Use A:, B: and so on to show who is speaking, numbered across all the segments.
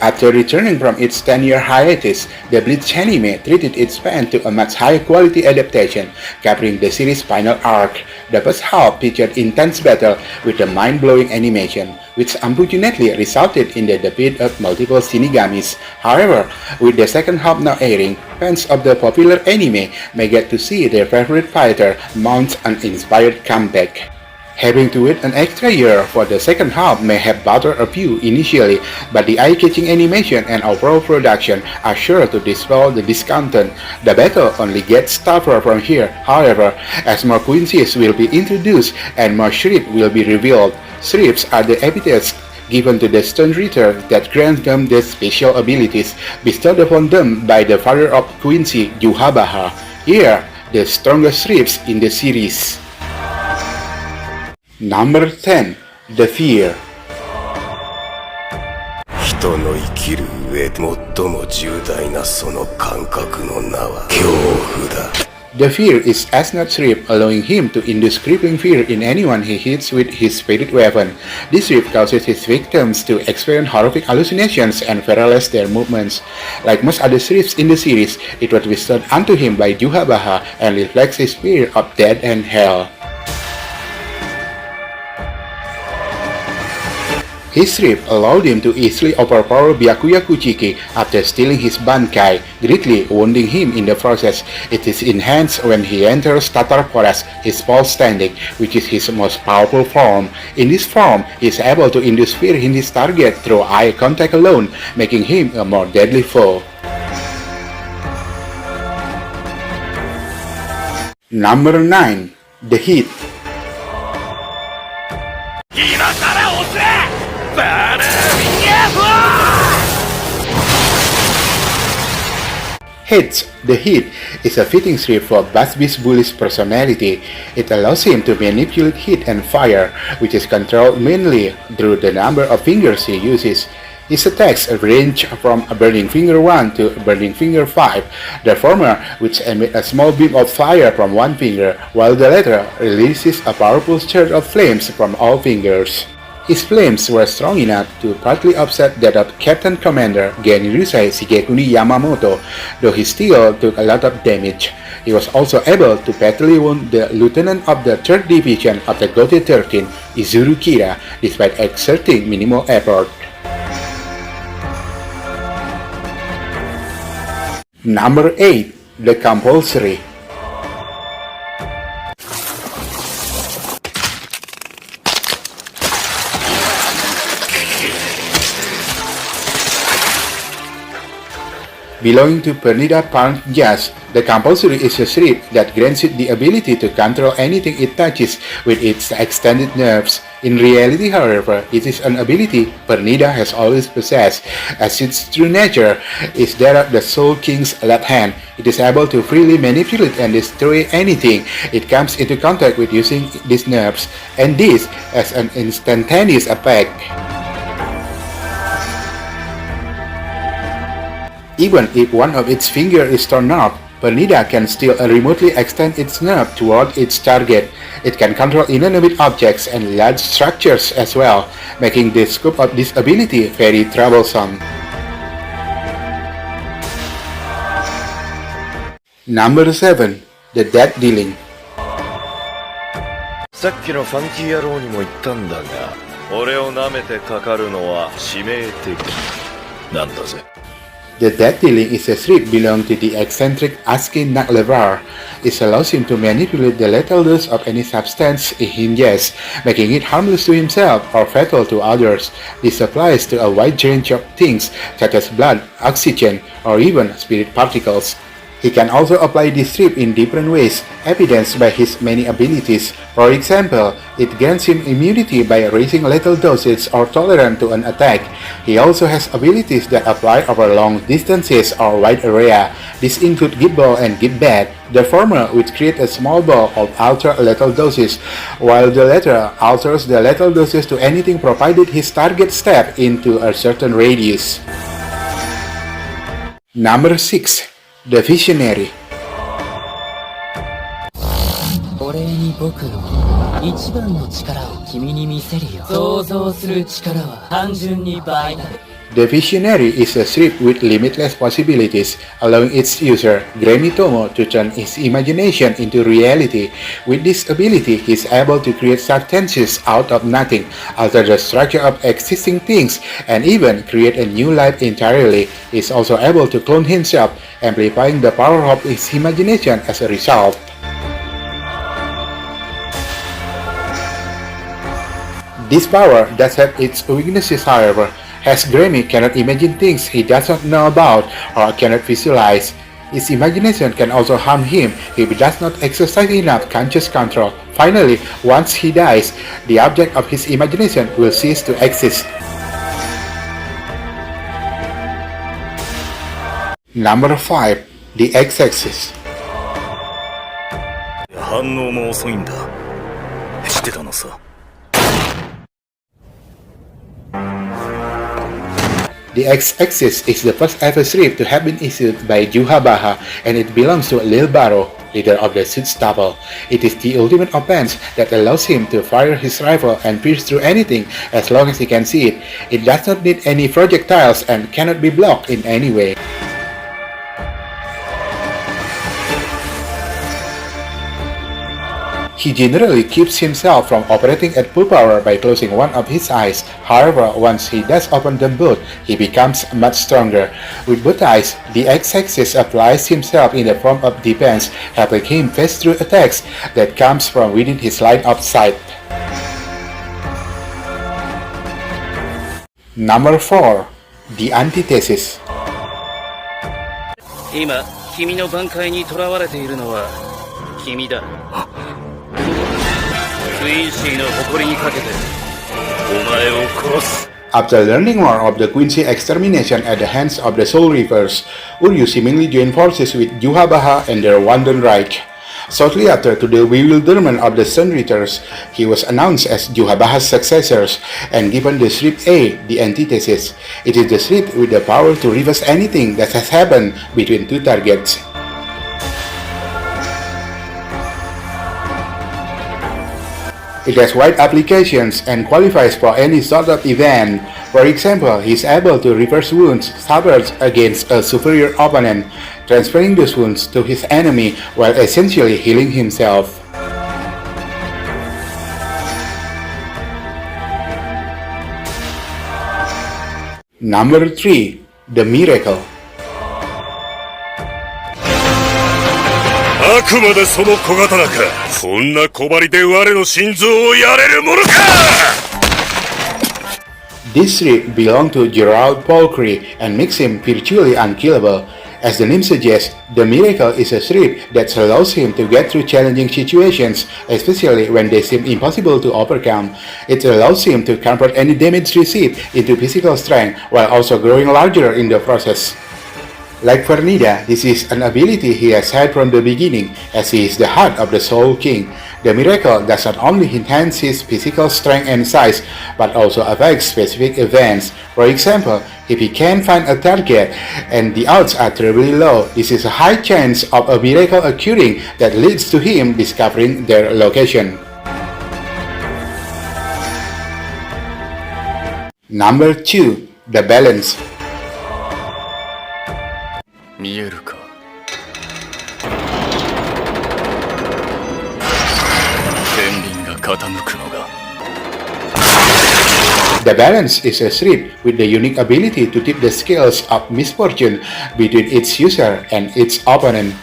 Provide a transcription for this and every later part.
A: After returning from its 10-year hiatus, the Bleach anime treated its fans to a much higher quality adaptation, covering the series' final arc. The first half featured intense battle with a mind-blowing animation, which unfortunately resulted in the defeat of multiple shinigamis. However, with the second half now airing, fans of the popular anime may get to see their favorite fighter mount an inspired comeback. Having to wait an extra year for the second half may have bothered a few initially, but the eye-catching animation and overall production are sure to dispel the discontent. The battle only gets tougher from here, however, as more Quincy's will be introduced and more Schrifts will be revealed. Schrifts are the epithets given to the Sternritter that grant them the special abilities bestowed upon them by the father of Quincy, Yhwach. Here, the strongest Schrifts in the series. Number 10. The Fear.
B: 人の生きる上で最も重大なその感覚の名は恐怖だ。
A: The Fear is Asnod's Shrift, allowing him to induce crippling fear in anyone he hits with his spirit weapon. This Shrift causes his victims to experience horrific hallucinations and paralyze their movements. Like most other Shrifts in the series, it was bestowed unto him by Yhwach and reflects his fear of death and hell. His Shrift allowed him to easily overpower Byakuya Kuchiki after stealing his Bankai, greatly wounding him in the process. It is enhanced when he enters Tatar Forest, his false standing, which is his most powerful form. In this form, he is able to induce fear in his target through eye contact alone, making him a more deadly foe. Number 9. The Heat. Heat. The Heat is a fitting Shrift for Busby's bullish personality. It allows him to manipulate heat and fire, which is controlled mainly through the number of fingers he uses. His attacks range from Burning Finger 1 to Burning Finger 5, the former which emits a small beam of fire from one finger, while the latter releases a powerful surge of flames from all fingers. His flames were strong enough to partly offset that of Captain Commander Genryusei Shigekuni Yamamoto, though he still took a lot of damage. He was also able to fatally wound the lieutenant of the 3rd Division of the Gote 13, Izuru Kira, despite exerting minimal effort. Number 8. The Compulsory. Belonging to Pernida Park Jazz, the Compulsory is a Shrift that grants it the ability to control anything it touches with its extended nerves. In reality, however, it is an ability Pernida has always possessed, as its true nature is that of the Soul King's left hand. It is able to freely manipulate and destroy anything it comes into contact with using these nerves, and this has an instantaneous effect. Even if one of its fingers is torn off, Pernida can still remotely extend its nerve toward its target. It can control inanimate objects and large structures as well, making the scope of this ability very troublesome. Number 7. The Dedealing.
B: さっきのファンキー野郎にも言ったんだが、俺を舐めてかかるのは致命的なんだぜ。
A: The Dedealing is a Shrift belonging to the eccentric Askin Naklevar. It allows him to manipulate the lethal dose of any substance he ingests, making it harmless to himself or fatal to others. This applies to a wide range of things such as blood, oxygen, or even spirit particles. He can also apply this Shrift in different ways, evidenced by his many abilities. For example, it grants him immunity by raising lethal dosage or tolerant to an attack. He also has abilities that apply over long distances or wide area. These include Give Ball and Give Bad, the former which creates a small ball of ultra-lethal doses, while the latter alters the lethal doses to anything provided his target step into a certain radius. Number 6. The Visionary.
C: お礼に僕の一番の力を君に見せるよ。想像する力は単純に倍だ。
A: The Visionary is a Shrift with limitless possibilities, allowing its user, Grammy Tomo, to turn his imagination into reality. With this ability, he is able to create sentences out of nothing, alter the structure of existing things, and even create a new life entirely. He is also able to clone himself, amplifying the power of his imagination as a result. This power does have its weaknesses, however, as Grammy cannot imagine things he does not know about or cannot visualize. His imagination can also harm him if he does not exercise enough conscious control. Finally, once he dies, the object of his imagination will cease to exist. Number 5. The Xaxis.
B: 反応も遅いんだ。知ってたのさ。
A: The Xaxis is the first ever Shrift to have been issued by Yhwach, and it belongs to Lil Barrow, leader of the Shriftstable. It is the ultimate offense that allows him to fire his rifle and pierce through anything as long as he can see it. It does not need any projectiles and cannot be blocked in any way. He generally keeps himself from operating at full power by closing one of his eyes. However, once he does open them both, he becomes much stronger. With both eyes, the Xaxis applies himself in the form of defense, helping him face through attacks that comes from within his line of sight. Number 4. The Antithesis.
C: 今、君の挽回に囚われているのは君だ。クインシーの誇りにかけてお前を殺す。
A: After learning more of the Quincy extermination at the hands of the Soul Reapers, Uryu seemingly joined forces with Yhwach and their Wandenreich. Shortly after, to the bewilderment of the Sternritters, he was announced as Yhwach's successors and given the Shrift A, the antithesis. It is the Shrift with the power to reverse anything that has happened between two targets. It has wide applications and qualifies for any sort of event. For example, he is able to reverse wounds suffered against a superior opponent, transferring those wounds to his enemy while essentially healing himself. Number 3. The Miracle.
B: あくまでその小刀か。そんな小針で我の心臓をやれるものか。
A: This Shrift belonged to Gerald Palkry and makes him virtually unkillable. As the name suggests, the Miracle is a Shrift that allows him to get through challenging situations, especially when they seem impossible to overcome. It allows him to convert any damage received into physical strength while also growing larger in the process. Like Vernida, this is an ability he has had from the beginning, as he is the heart of the Soul King. The Miracle does not only enhance his physical strength and size, but also affects specific events. For example, if he can find a target and the odds are terribly low, this is a high chance of a miracle occurring that leads to him discovering their location. Number 2. The Balance.
B: 見えるか。天輪が傾くのが。
A: The Balance is a Shrift with the unique ability to tip the scales of misfortune between its user and its opponent.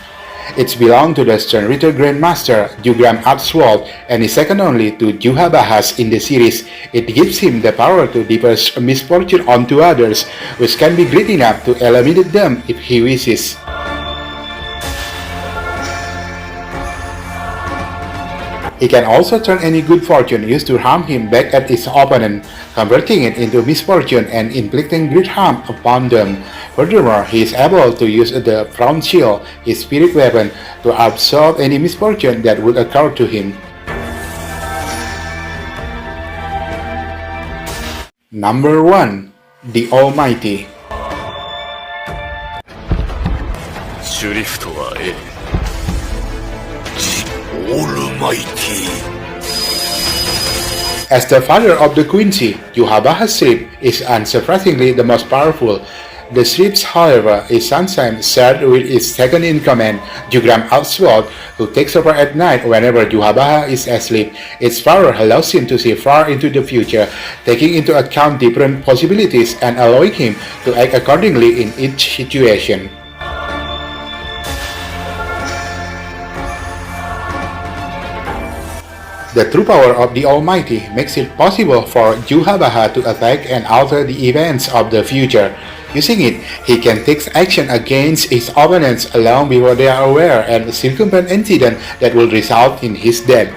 A: It belongs to the Sternritter Grandmaster, Jugram Abswald, and is second only to Yhwach in the series. It gives him the power to diverse misfortune onto others, which can be great enough to eliminate them if he wishes. He can also turn any good fortune used to harm him back at his opponent, converting it into misfortune and inflicting great harm upon them. Furthermore, he is able to use the Frown Shield, his spirit weapon, to absorb any misfortune that would occur to him. Number 1. The Almighty.
B: シュリフトは A。ジ・オールマイティ。
A: As the father of the Quincy, Yhwach's Shrift is unsurprisingly the most powerful. The Schrifts, however, is sometimes shared with its second-in-command, Yhwach, who takes over at night whenever Yhwach is asleep. Its power allows him to see far into the future, taking into account different possibilities and allowing him to act accordingly in each situation. The true power of the Almighty makes it possible for Yhwach to attack and alter the events of the future. Using it, he can take action against his opponents long before they are aware and circumvent incidents that will result in his death.